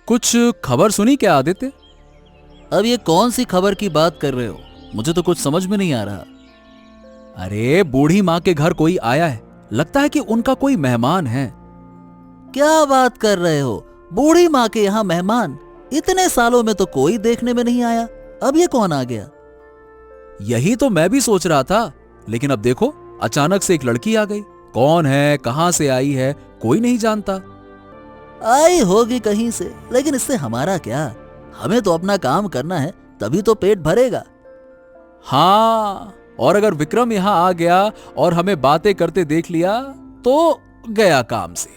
कुछ खबर सुनी क्या आदित्य? अब ये कौन सी खबर की बात कर रहे हो? मुझे तो कुछ समझ में नहीं आ रहा। अरे बूढ़ी माँ के घर कोई आया है, लगता है कि उनका कोई मेहमान है। क्या बात कर रहे हो? बूढ़ी माँ के यहाँ मेहमान? इतने सालों में तो कोई देखने में नहीं आया, अब ये कौन आ गया? यही तो मैं भी सोच रहा था, लेकिन अब देखो अचानक से एक लड़की आ गई। कौन है, कहां से आई है, कोई नहीं जानता। आई होगी कहीं से, लेकिन इससे हमारा क्या? हमें तो अपना काम करना है, तभी तो पेट भरेगा। हाँ, और अगर विक्रम यहां आ गया और हमें बातें करते देख लिया तो गया काम से।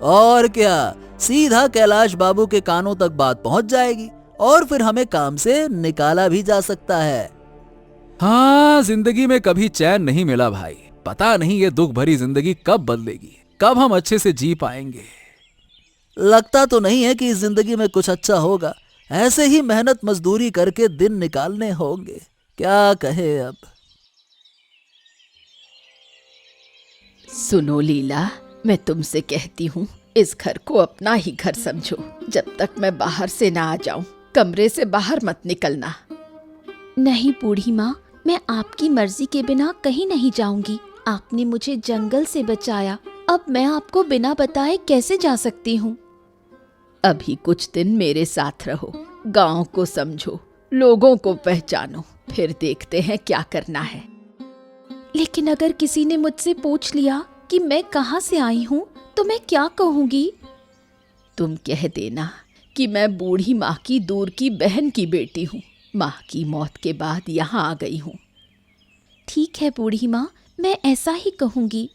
और क्या, सीधा कैलाश बाबू के कानों तक बात पहुंच जाएगी और फिर हमें काम से निकाला भी जा सकता है। हाँ, जिंदगी में कभी चैन नहीं मिला भाई। पता नहीं ये दुख भरी जिंदगी कब बदलेगी, कब हम अच्छे से जी पाएंगे। लगता तो नहीं है कि इस जिंदगी में कुछ अच्छा होगा। ऐसे ही मेहनत मजदूरी करके दिन निकालने होंगे। क्या कहे अब। सुनो लीला, मैं तुमसे कहती हूँ, इस घर को अपना ही घर समझो। जब तक मैं बाहर से ना आ जाऊं, कमरे से बाहर मत निकलना। नहीं बूढ़ी माँ, मैं आपकी मर्जी के बिना कहीं नहीं जाऊंगी। आपने मुझे जंगल से बचाया, अब मैं आपको बिना बताए कैसे जा सकती हूँ? अभी कुछ दिन मेरे साथ रहो, गांव को समझो, लोगों को पहचानो, फिर देखते हैं क्या करना है। लेकिन अगर किसी ने मुझसे पूछ लिया कि मैं कहाँ से आई हूँ तो मैं क्या कहूँगी? तुम कह देना कि मैं बूढ़ी माँ की दूर की बहन की बेटी हूँ, माँ की मौत के बाद यहाँ आ गई हूँ। ठीक है बूढ़ी माँ, मैं ऐसा ही कहूँगी।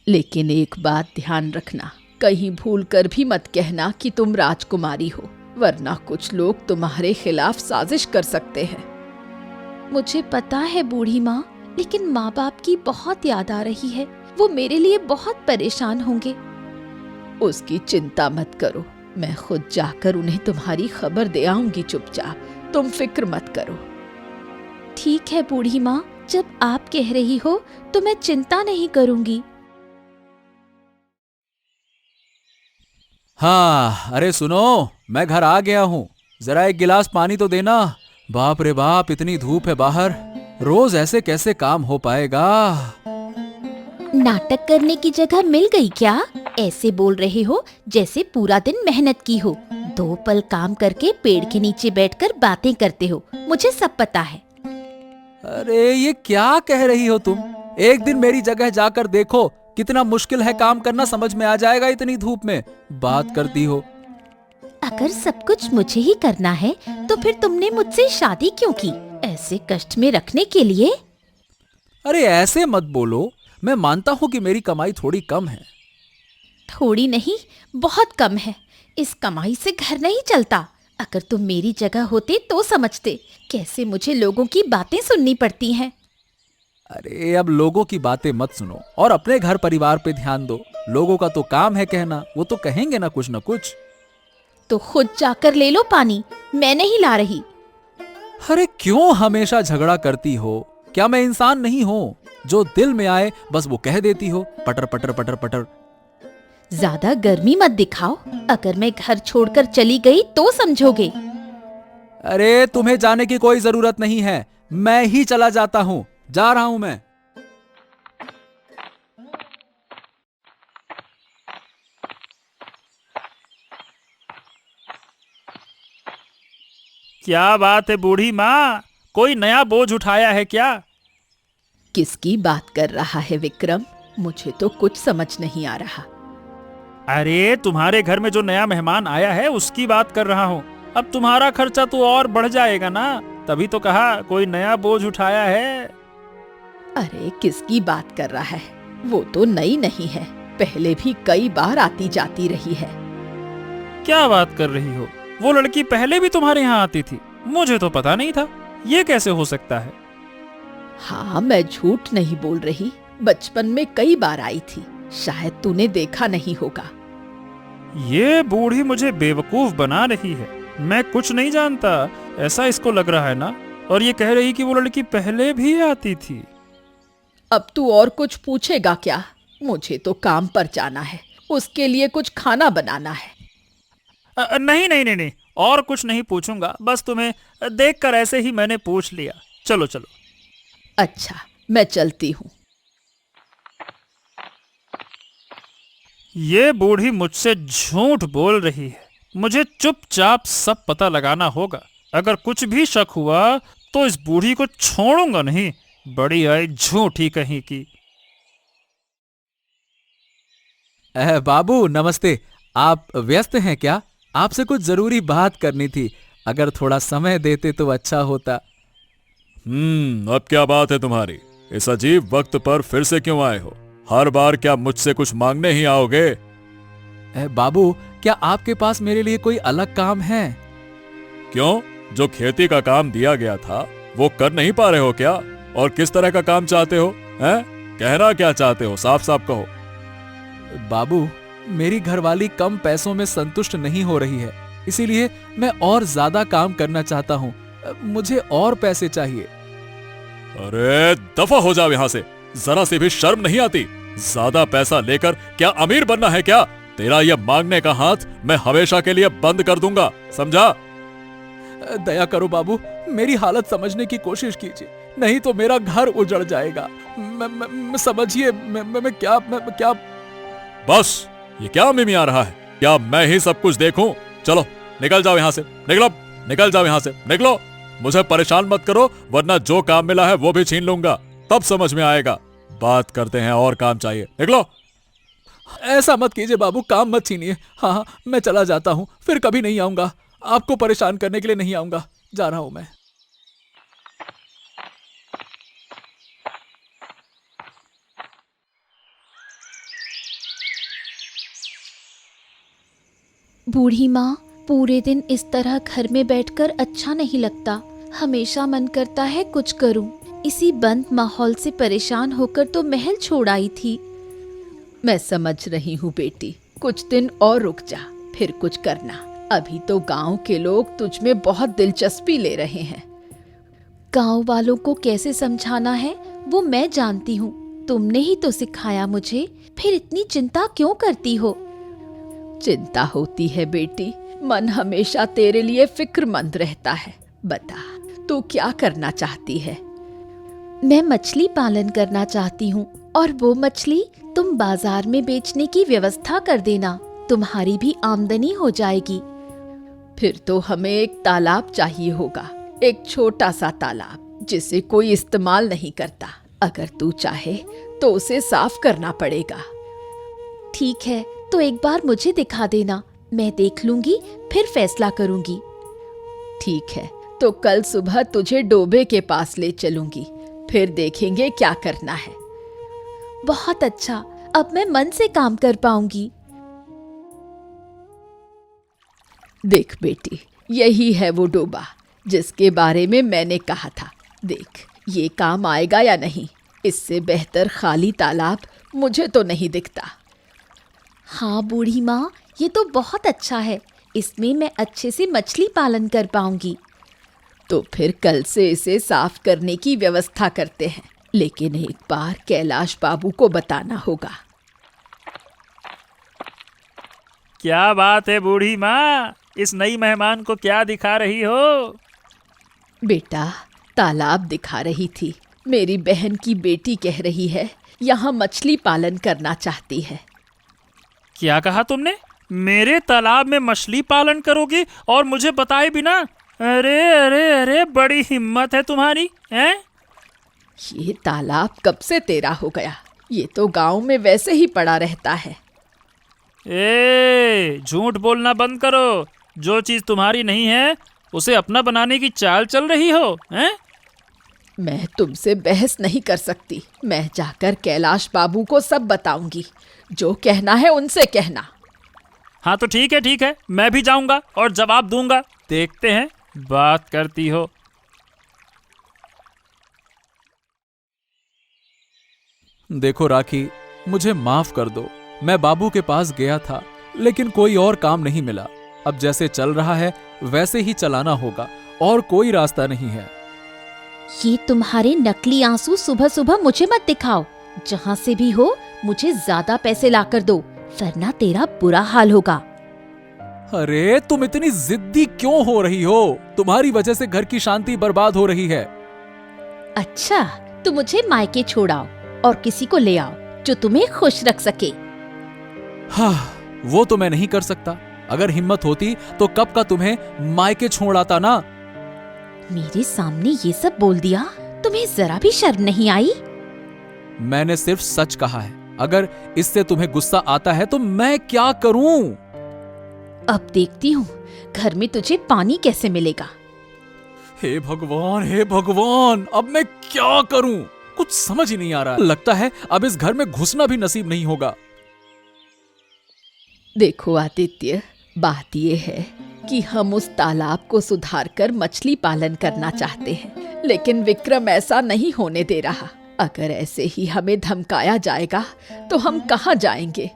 लेकिन एक बात ध्यान रखना, कहीं भूल कर भी मत कहना कि तुम राजकुमारी हो, वरना कुछ लोग तुम्हारे खिलाफ साजिश कर सकते हैं। मुझे पता है बूढ़ी माँ, लेकिन माँ बाप की बहुत याद आ रही है। वो मेरे लिए बहुत परेशान होंगे। उसकी चिंता मत करो, मैं खुद जाकर उन्हें तुम्हारी खबर दे आऊंगी चुपचाप। तुम फिक्र मत करो। ठीक है बूढ़ी माँ, जब आप कह रही हो तो मैं चिंता नहीं करूंगी। हाँ, अरे सुनो, मैं घर आ गया हूँ, जरा एक गिलास पानी तो देना। बाप रे बाप, इतनी धूप है बाहर, रोज ऐसे कैसे काम हो पाएगा। नाटक करने की जगह मिल गई क्या? ऐसे बोल रहे हो जैसे पूरा दिन मेहनत की हो। 2 पल काम करके पेड़ के नीचे बैठकर बातें करते हो, मुझे सब पता है। अरे ये क्या कह रही हो तुम? एक दिन मेरी जगह जाकर देखो, कितना मुश्किल है काम करना, समझ में आ जाएगा। इतनी धूप में बात करती हो। अगर सब कुछ मुझे ही करना है तो फिर तुमने मुझसे शादी क्यों की? ऐसे कष्ट में रखने के लिए? अरे ऐसे मत बोलो, मैं मानता हूँ कि मेरी कमाई थोड़ी कम है। थोड़ी नहीं, बहुत कम है। इस कमाई से घर नहीं चलता। अगर तुम मेरी जगह होते तो समझते कैसे मुझे लोगों की बातें सुननी पड़ती हैं। अरे अब लोगों की बातें मत सुनो और अपने घर परिवार पे ध्यान दो। लोगों का तो काम है कहना, वो तो कहेंगे ना कुछ ना कुछ। तो खुद जाकर ले लो पानी, मैं नहीं ला रही। अरे क्यों हमेशा झगड़ा करती हो? क्या मैं इंसान नहीं हूँ? जो दिल में आए बस वो कह देती हो, पटर पटर पटर पटर। ज्यादा गर्मी मत दिखाओ, अगर मैं घर छोड़कर चली गई तो समझोगे। अरे तुम्हें जाने की कोई जरूरत नहीं है, मैं ही चला जाता हूँ, जा रहा हूं मैं। क्या बात है बूढ़ी माँ, कोई नया बोझ उठाया है क्या? किसकी बात कर रहा है विक्रम? मुझे तो कुछ समझ नहीं आ रहा। अरे तुम्हारे घर में जो नया मेहमान आया है उसकी बात कर रहा हूँ। अब तुम्हारा खर्चा तो और बढ़ जाएगा ना, तभी तो कहा कोई नया बोझ उठाया है। अरे किसकी बात कर रहा है? वो तो नई नहीं है, पहले भी कई बार आती जाती रही है। क्या बात कर रही हो? वो लड़की पहले भी तुम्हारे यहाँ आती थी? मुझे तो पता नहीं था। ये कैसे हो सकता है? हाँ, मैं झूठ नहीं बोल रही, बचपन में कई बार आई थी, शायद तूने देखा नहीं होगा। ये बूढ़ी मुझे बेवकूफ बना रही है, मैं कुछ नहीं जानता ऐसा इसको लग रहा है ना। और ये कह रही कि वो लड़की पहले भी आती थी। अब तू और कुछ पूछेगा क्या? मुझे तो काम पर जाना है, उसके लिए कुछ खाना बनाना है। नहीं नहीं नहीं नहीं, और कुछ नहीं पूछूंगा, बस तुम्हें देखकर ऐसे ही मैंने पूछ लिया। चलो चलो। अच्छा, मैं चलती हूँ। ये बूढ़ी मुझसे झूठ बोल रही है। मुझे चुपचाप सब पता लगाना होगा। अगर कुछ भी शक हुआ तो इस बूढ़ी को छोड़ूंगा नहीं। बड़ी आई झूठी कहीं की। बाबू नमस्ते। आप व्यस्त हैं क्या? आपसे कुछ जरूरी बात करनी थी। अगर थोड़ा समय देते तो अच्छा होता। अब क्या बात है तुम्हारी? इस अजीब वक्त पर फिर से क्यों आए हो? हर बार क्या मुझसे कुछ मांगने ही आओगे? बाबू, क्या आपके पास मेरे लिए कोई अलग काम है? क्यों? जो खेती का काम दिया गया था वो कर नहीं पा रहे हो क्या? और किस तरह का काम चाहते हो? हैं? कहना क्या चाहते हो? साफ साफ कहो। बाबू, मेरी घरवाली कम पैसों में संतुष्ट नहीं हो रही है, इसीलिए मैं और ज्यादा काम करना चाहता हूँ। मुझे और पैसे चाहिए। अरे दफा हो जाओ यहाँ से। जरा से भी शर्म नहीं आती? ज्यादा पैसा लेकर क्या अमीर बनना है क्या? तेरा यह मांगने का हाथ मैं हमेशा के लिए बंद कर दूंगा, समझा? दया करो बाबू, मेरी हालत समझने की कोशिश कीजिए, नहीं तो मेरा घर उजड़ जाएगा। समझिए, मैं क्या। बस ये क्या मिमी आ रहा है? क्या मैं ही सब कुछ देखूं? चलो निकल जाओ यहाँ से। निकल जाओ यहाँ से, निकलो। मुझे परेशान मत करो, वरना जो काम मिला है वो भी छीन लूंगा। तब समझ में आएगा। बात करते हैं और काम चाहिए। निकलो। ऐसा मत कीजिए बाबू, काम मत छीनिए। हाँ, मैं चला जाता हूँ, फिर कभी नहीं आऊंगा। आपको परेशान करने के लिए नहीं आऊंगा। जा रहा हूं मैं। बूढ़ी माँ, पूरे दिन इस तरह घर में बैठकर अच्छा नहीं लगता। हमेशा मन करता है कुछ करूं। इसी बंद माहौल से परेशान होकर तो महल छोड़ आई थी। मैं समझ रही हूँ बेटी, कुछ दिन और रुक जा, फिर कुछ करना। अभी तो गांव के लोग तुझ में बहुत दिलचस्पी ले रहे हैं। गांव वालों को कैसे समझाना है वो मैं जानती हूँ। तुमने ही तो सिखाया मुझे, फिर इतनी चिंता क्यों करती हो? चिंता होती है बेटी, मन हमेशा तेरे लिए फिक्रमंद रहता है। बता, तू क्या करना चाहती है? मैं मछली पालन करना चाहती हूँ, और वो मछली तुम बाजार में बेचने की व्यवस्था कर देना। तुम्हारी भी आमदनी हो जाएगी। फिर तो हमें एक तालाब चाहिए होगा, एक छोटा सा तालाब जिसे कोई इस्तेमाल नहीं करता। अगर तू चाहे तो उसे साफ करना पड़ेगा। ठीक है, तो एक बार मुझे दिखा देना, मैं देख लूंगी, फिर फैसला करूंगी। ठीक है, तो कल सुबह तुझे डोबे के पास ले चलूंगी, फिर देखेंगे क्या करना है। बहुत अच्छा, अब मैं मन से काम कर पाऊंगी। देख बेटी, यही है वो डोबा जिसके बारे में मैंने कहा था। देख, ये काम आएगा या नहीं? इससे बेहतर खाली तालाब मुझे तो नहीं दिखता। हाँ बूढ़ी माँ, ये तो बहुत अच्छा है। इसमें मैं अच्छे से मछली पालन कर पाऊंगी। तो फिर कल से इसे साफ करने की व्यवस्था करते हैं, लेकिन एक बार कैलाश बाबू को बताना होगा। क्या बात है बूढ़ी माँ, इस नई मेहमान को क्या दिखा रही हो? बेटा, तालाब दिखा रही थी। मेरी बहन की बेटी कह रही है यहाँ मछली पालन करना चाहती है। क्या कहा तुमने? मेरे तालाब में मछली पालन करोगी और मुझे बताए बिना? अरे अरे अरे, बड़ी हिम्मत है तुम्हारी, हैं? ये तालाब कब से तेरा हो गया? ये तो गांव में वैसे ही पड़ा रहता है। झूठ बोलना बंद करो। जो चीज तुम्हारी नहीं है उसे अपना बनाने की चाल चल रही हो, हैं? मैं तुमसे बहस नहीं कर सकती। मैं जाकर कैलाश बाबू को सब बताऊंगी। जो कहना है उनसे कहना। हाँ तो ठीक है, मैं भी जाऊंगा और जवाब दूंगा। देखते हैं बात करती हो। देखो राखी, मुझे माफ कर दो। मैं बाबू के पास गया था, लेकिन कोई और काम नहीं मिला। अब जैसे चल रहा है वैसे ही चलाना होगा, और कोई रास्ता नहीं है। ये तुम्हारे नकली आंसू सुबह सुबह मुझे मत दिखाओ। जहाँ से भी हो मुझे ज्यादा पैसे लाकर दो, वरना तेरा बुरा हाल होगा। अरे तुम इतनी जिद्दी क्यों हो रही हो? तुम्हारी वजह से घर की शांति बर्बाद हो रही है। अच्छा, तो मुझे मायके छोड़ाओ और किसी को ले आओ जो तुम्हें खुश रख सके। हाँ, वो तो मैं नहीं कर सकता। अगर हिम्मत होती तो कब का तुम्हें मायके छोड़ आता ना। मेरे सामने ये सब बोल दिया, तुम्हें जरा भी शर्म नहीं आई? मैंने सिर्फ सच कहा है। अगर इससे तुम्हें गुस्सा आता है तो मैं क्या करूं? अब देखती हूँ घर में तुझे पानी कैसे मिलेगा। हे भगवान, अब मैं क्या करूं? कुछ समझ ही नहीं आ रहा। लगता है अब इस घर में घुसना भी नसीब नहीं होगा। देखो आदित्य, बात ये है कि हम उस तालाब को सुधारकर मछली पालन करना चाहते हैं, लेकिन विक्रम ऐसा नहीं होने दे रहा। अगर ऐसे ही हमें धमकाया जाएगा तो हम कहाँ जाएंगे?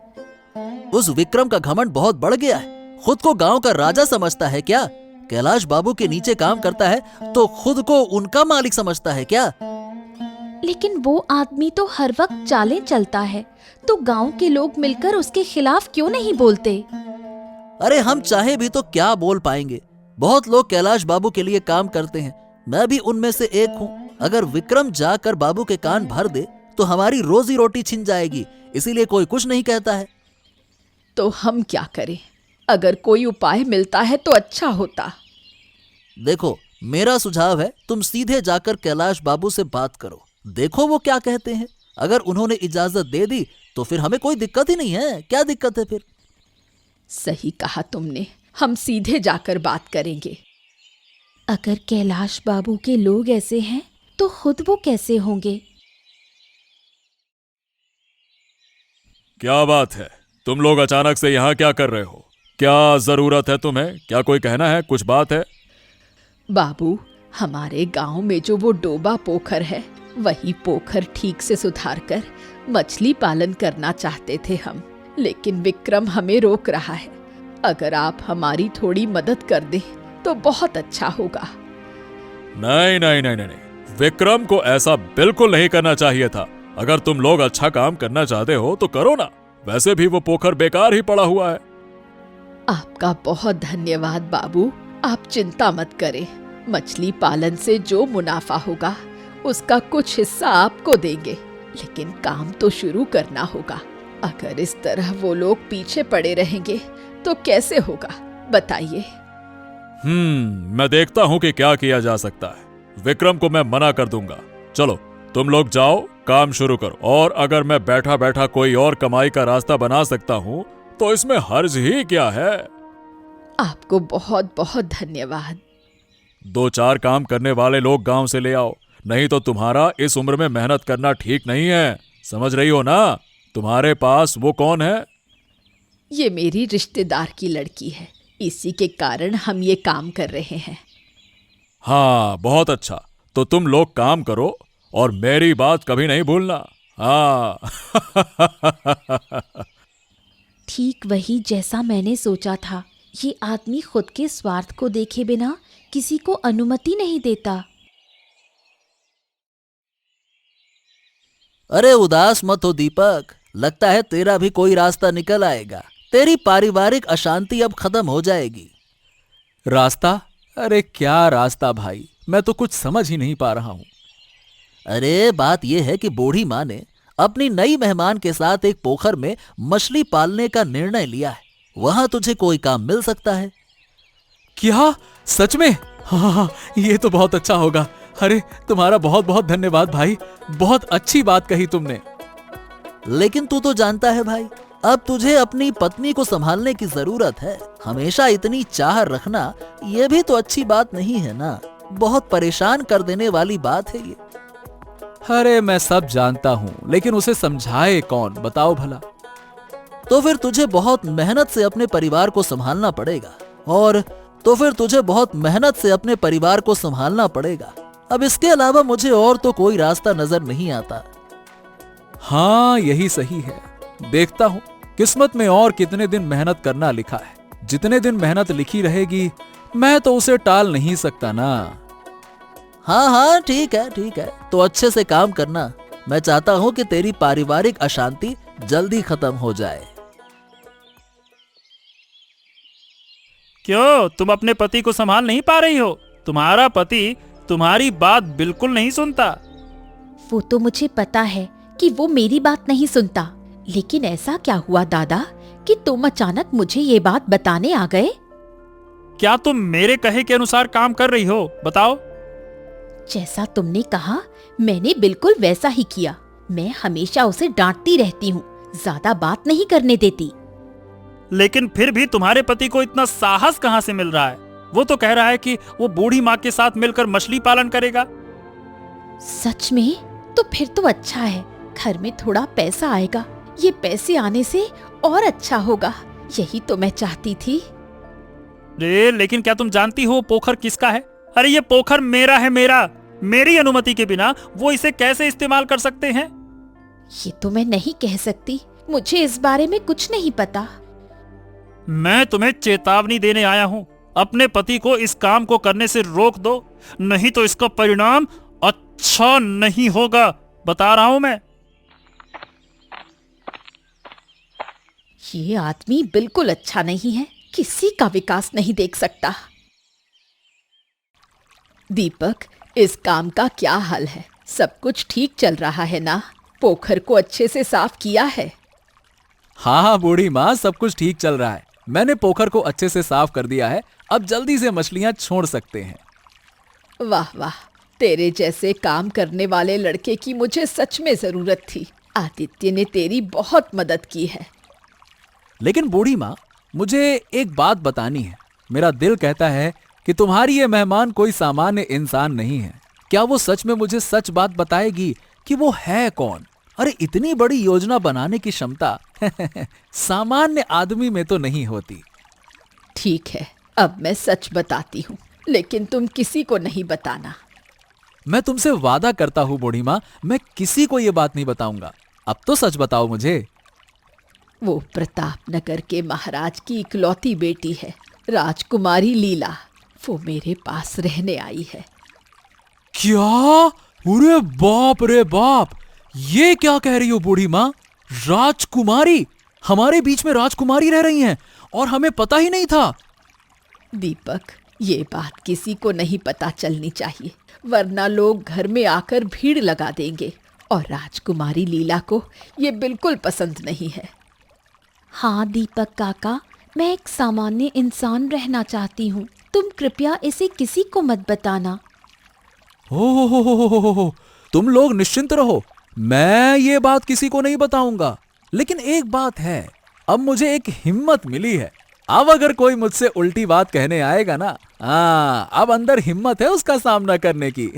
उस विक्रम का घमंड बहुत बढ़ गया है। खुद को गांव का राजा समझता है क्या? कैलाश बाबू के नीचे काम करता है तो खुद को उनका मालिक समझता है क्या? लेकिन वो आदमी तो हर वक्त चालें चलता है, तो गांव के लोग मिलकर उसके खिलाफ क्यों नहीं बोलते? अरे हम चाहे भी तो क्या बोल पाएंगे? बहुत लोग कैलाश बाबू के लिए काम करते हैं, मैं भी उनमें से एक हूँ। अगर विक्रम जाकर बाबू के कान भर दे तो हमारी रोजी रोटी छिन जाएगी, इसीलिए कोई कुछ नहीं कहता है। तो हम क्या करें? अगर कोई उपाय मिलता है तो अच्छा होता। देखो, मेरा सुझाव है तुम सीधे जाकर कैलाश बाबू से बात करो, देखो वो क्या कहते हैं। अगर उन्होंने इजाजत दे दी तो फिर हमें कोई दिक्कत ही नहीं है। क्या दिक्कत है फिर? सही कहा तुमने, हम सीधे जाकर बात करेंगे। अगर कैलाश बाबू के लोग ऐसे हैं तो खुद वो कैसे होंगे? क्या बात है, तुम लोग अचानक से यहाँ क्या कर रहे हो? क्या जरूरत है तुम्हें? क्या कोई कहना है? कुछ बात है? बाबू, हमारे गांव में जो वो डोबा पोखर है, वही पोखर ठीक से सुधारकर मछली पालन करना चाहते थे हम, लेकिन विक्रम हमें रोक रहा है। अगर आप हमारी थोड़ी मदद कर दें तो बहुत अच्छा होगा। नहीं नहीं नहीं नहीं, विक्रम को ऐसा बिल्कुल नहीं करना चाहिए था। अगर तुम लोग अच्छा काम करना चाहते हो तो करो ना, वैसे भी वो पोखर बेकार ही पड़ा हुआ है। आपका बहुत धन्यवाद बाबू, आप चिंता मत करें। मछली पालन से जो मुनाफा होगा उसका कुछ हिस्सा आपको देंगे, लेकिन काम तो शुरू करना होगा। अगर इस तरह वो लोग पीछे पड़े रहेंगे तो कैसे होगा, बताइए। मैं देखता हूँ कि क्या किया जा सकता है। विक्रम को मैं मना कर दूंगा। चलो तुम लोग जाओ, काम शुरू करो। और अगर मैं बैठा बैठा कोई और कमाई का रास्ता बना सकता हूँ तो इसमें हर्ज ही क्या है। आपको बहुत बहुत धन्यवाद। 2-4 काम करने वाले लोग गांव से ले आओ, नहीं तो तुम्हारा इस उम्र में मेहनत करना ठीक नहीं है। समझ रही हो ना? तुम्हारे पास वो कौन है? ये मेरी रिश्तेदार की लड़की है, इसी के कारण हम ये काम कर रहे हैं। हाँ, बहुत अच्छा। तो तुम लोग काम करो और मेरी बात कभी नहीं भूलना। हाँ। ठीक वही जैसा मैंने सोचा था। ये आदमी खुद के स्वार्थ को देखे बिना किसी को अनुमति नहीं देता। अरे उदास मत हो दीपक, लगता है तेरा भी कोई रास्ता निकल आएगा। तेरी पारिवारिक अशांति अब खत्म हो जाएगी। रास्ता? अरे क्या रास्ता भाई, मैं तो कुछ समझ ही नहीं पा रहा हूं। अरे बात यह है कि बूढ़ी माँ ने अपनी नई मेहमान के साथ एक पोखर में मछली पालने का निर्णय लिया है। वहां तुझे कोई काम मिल सकता है। क्या? सच में? हाँ, ये तो बहुत अच्छा होगा। अरे तुम्हारा बहुत बहुत धन्यवाद भाई, बहुत अच्छी बात कही तुमने। लेकिन तू तो जानता है भाई, अब तुझे अपनी पत्नी को संभालने की जरूरत है। हमेशा इतनी चाह रखना ये भी तो अच्छी बात नहीं है ना। बहुत परेशान कर देने वाली बात है ये। अरे मैं सब जानता हूं, लेकिन उसे समझाए कौन, बताओ भला। तो फिर तुझे बहुत मेहनत से अपने परिवार को संभालना पड़ेगा। और तो फिर तुझे बहुत मेहनत से अपने परिवार को संभालना पड़ेगा। अब इसके अलावा मुझे और तो कोई रास्ता नजर नहीं आता। हाँ, यही सही है। देखता हूं किस्मत में और कितने दिन मेहनत करना लिखा है। जितने दिन मेहनत लिखी रहेगी मैं तो उसे टाल नहीं सकता ना। हाँ हाँ, ठीक है। तो अच्छे से काम करना। मैं चाहता हूँ कि तेरी पारिवारिक अशांति जल्दी खत्म हो जाए। क्यों, तुम अपने पति को संभाल नहीं पा रही हो? तुम्हारा पति तुम्हारी बात बिल्कुल नहीं सुनता। वो तो मुझे पता है कि वो मेरी बात नहीं सुनता, लेकिन ऐसा क्या हुआ दादा कि तुम अचानक मुझे ये बात बताने आ गए? क्या तुम मेरे कहे के अनुसार काम कर रही हो? बताओ। जैसा तुमने कहा मैंने बिल्कुल वैसा ही किया। मैं हमेशा उसे डांटती रहती हूँ, ज्यादा बात नहीं करने देती। लेकिन फिर भी तुम्हारे पति को इतना साहस कहाँ से मिल रहा है? वो तो कह रहा है कि वो बूढ़ी माँ के साथ मिलकर मछली पालन करेगा। सच में? तो फिर तो अच्छा है, घर में थोड़ा पैसा आएगा। ये पैसे आने से और अच्छा होगा, यही तो मैं चाहती थी। रे, लेकिन क्या तुम जानती हो पोखर किसका है? अरे ये पोखर मेरा है, मेरा। मेरी अनुमति के बिना वो इसे कैसे इस्तेमाल कर सकते हैं? ये तो मैं नहीं कह सकती, मुझे इस बारे में कुछ नहीं पता। मैं तुम्हें चेतावनी देने आया हूँ, अपने पति को इस काम को करने से रोक दो, नहीं तो इसका परिणाम अच्छा नहीं होगा, बता रहा हूं मैं। ये आदमी बिल्कुल अच्छा नहीं है, किसी का विकास नहीं देख सकता। दीपक, इस काम का क्या हाल है? सब कुछ ठीक चल रहा है ना? पोखर को अच्छे से साफ किया है? हाँ हाँ बूढ़ी माँ, सब कुछ ठीक चल रहा है। मैंने पोखर को अच्छे से साफ कर दिया है, अब जल्दी से मछलियां छोड़ सकते हैं। वाह वाह, तेरे जैसे काम करने वाले लड़के की मुझे सच में जरूरत थी। आदित्य ने तेरी बहुत मदद की है। लेकिन बूढ़ी माँ, मुझे एक बात बतानी है। मेरा दिल कहता है कि तुम्हारी ये मेहमान कोई सामान्य इंसान नहीं है। क्या वो सच में मुझे सच बात बताएगी कि वो है कौन? अरे इतनी बड़ी योजना बनाने की क्षमता सामान्य आदमी में तो नहीं होती। ठीक है, अब मैं सच बताती हूँ, लेकिन तुम किसी को नहीं बताना। मैं तुमसे वादा करता हूँ बूढ़ी माँ, मैं किसी को ये बात नहीं बताऊंगा। अब तो सच बताओ मुझे। वो प्रताप नगर के महाराज की इकलौती बेटी है, राजकुमारी लीला। वो मेरे पास रहने आई है। क्या? अरे बाप रे बाप, ये क्या कह रही हो बूढ़ी माँ? राजकुमारी? हमारे बीच में राजकुमारी रह रही हैं और हमें पता ही नहीं था। दीपक, ये बात किसी को नहीं पता चलनी चाहिए, वरना लोग घर में आकर भीड़ लगा देंगे, और राजकुमारी लीला को ये बिल्कुल पसंद नहीं है। हाँ दीपक काका, मैं एक सामान्य इंसान रहना चाहती हूँ, तुम कृपया इसे किसी को मत बताना। हो, तुम लोग निश्चिंत रहो, मैं ये बात किसी को नहीं बताऊंगा। लेकिन एक बात है, अब मुझे एक हिम्मत मिली है। अब अगर कोई मुझसे उल्टी बात कहने आएगा ना, अब अंदर हिम्मत है उसका सामना करने की।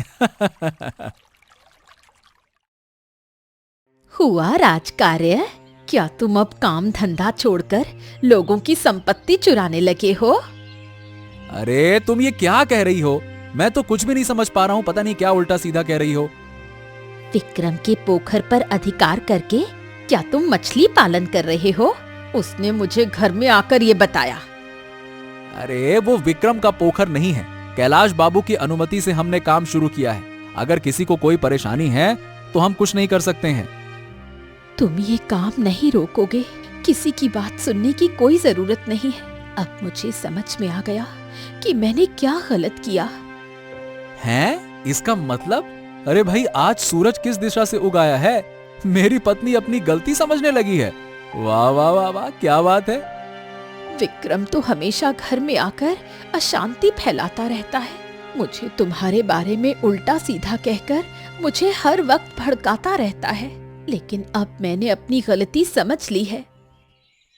हुआ राजकार्य? क्या तुम अब काम धंधा छोड़कर लोगों की संपत्ति चुराने लगे हो? अरे तुम ये क्या कह रही हो? मैं तो कुछ भी नहीं समझ पा रहा हूँ, पता नहीं क्या उल्टा सीधा कह रही हो। विक्रम के पोखर पर अधिकार करके क्या तुम मछली पालन कर रहे हो? उसने मुझे घर में आकर ये बताया। अरे वो विक्रम का पोखर नहीं है, कैलाश बाबू की अनुमति से हमने काम शुरू किया है। अगर किसी को कोई परेशानी है तो हम कुछ नहीं कर सकते हैं। तुम ये काम नहीं रोकोगे? किसी की बात सुनने की कोई जरूरत नहीं है। अब मुझे समझ में आ गया कि मैंने क्या गलत किया। हैं? इसका मतलब? अरे भाई, आज सूरज किस दिशा से उगाया है? मेरी पत्नी अपनी गलती समझने लगी है। वाह वाह वाह वाह, क्या बात है। विक्रम तो हमेशा घर में आकर अशांति फैलाता रहता है। मुझे तुम्हारे बारे में उल्टा सीधा कहकर मुझे हर वक्त भड़काता रहता है, लेकिन अब मैंने अपनी गलती समझ ली है।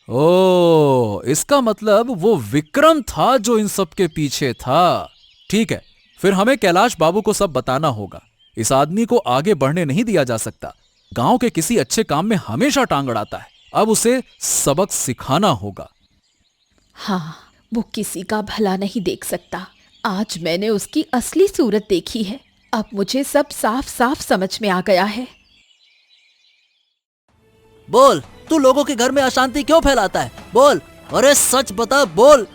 ओ, इसका मतलब वो विक्रम था जो इन सब के पीछे था। ठीक है, फिर हमें कैलाश बाबू को सब बताना होगा। इस आदमी को आगे बढ़ने नहीं दिया जा सकता। गांव के किसी अच्छे काम में हमेशा टांग अड़ाता है। अब उसे सबक सिखाना होगा। हाँ, वो किसी का भला नहीं देख सकता। आज मैंने उसकी असली सूरत देखी है। अब मुझे सब साफ साफ समझ में आ गया है। बोल, तू लोगों के घर में अशांति क्यों फैलाता है? बोल, अरे सच बता, बोल।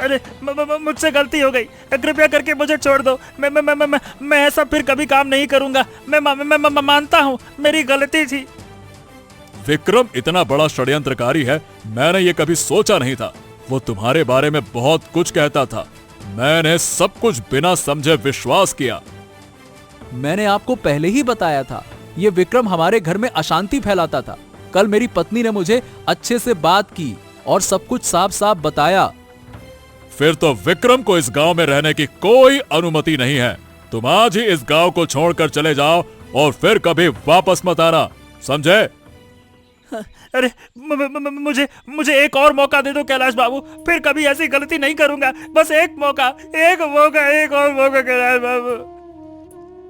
अरे मुझसे गलती हो गई, कृपया करके मुझे छोड़ दो। मैं ऐसा फिर कभी काम नहीं करूंगा। मैं मानता हूँ मेरी गलती थी। विक्रम इतना बड़ा षड्यंत्रकारी है, मैंने ये कभी सोचा नहीं था। वो तुम्हारे बारे में बहुत कुछ कहता था। मैंने सब कुछ बिना समझे विश्वास किया। मैंने आपको पहले ही बताया था, ये विक्रम हमारे घर में अशांति फैलाता था। कल मेरी पत्नी ने मुझे अच्छे से बात की और सब कुछ साफ साफ बताया। फिर तो विक्रम को इस गांव में रहने की कोई अनुमति नहीं है। तुम आज ही इस गांव को छोड़कर चले जाओ और फिर कभी वापस मत आना, समझे? अरे मुझे मुझे एक और मौका दे दो कैलाश बाबू, फिर कभी ऐसी गलती नहीं करूंगा। बस एक मौका, एक और मौका कैलाश बाबू।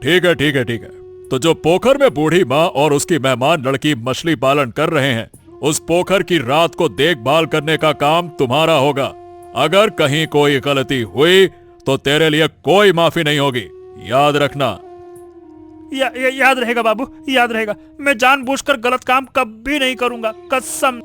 ठीक है ठीक है ठीक है। तो जो पोखर में बूढ़ी माँ और उसकी मेहमान लड़की मछली पालन कर रहे हैं, उस पोखर की रात को देखभाल करने का काम तुम्हारा होगा। अगर कहीं कोई गलती हुई तो तेरे लिए कोई माफी नहीं होगी, याद रखना। याद रहेगा बाबू, याद रहेगा। मैं जानबूझकर गलत काम कभी नहीं करूंगा, कसम।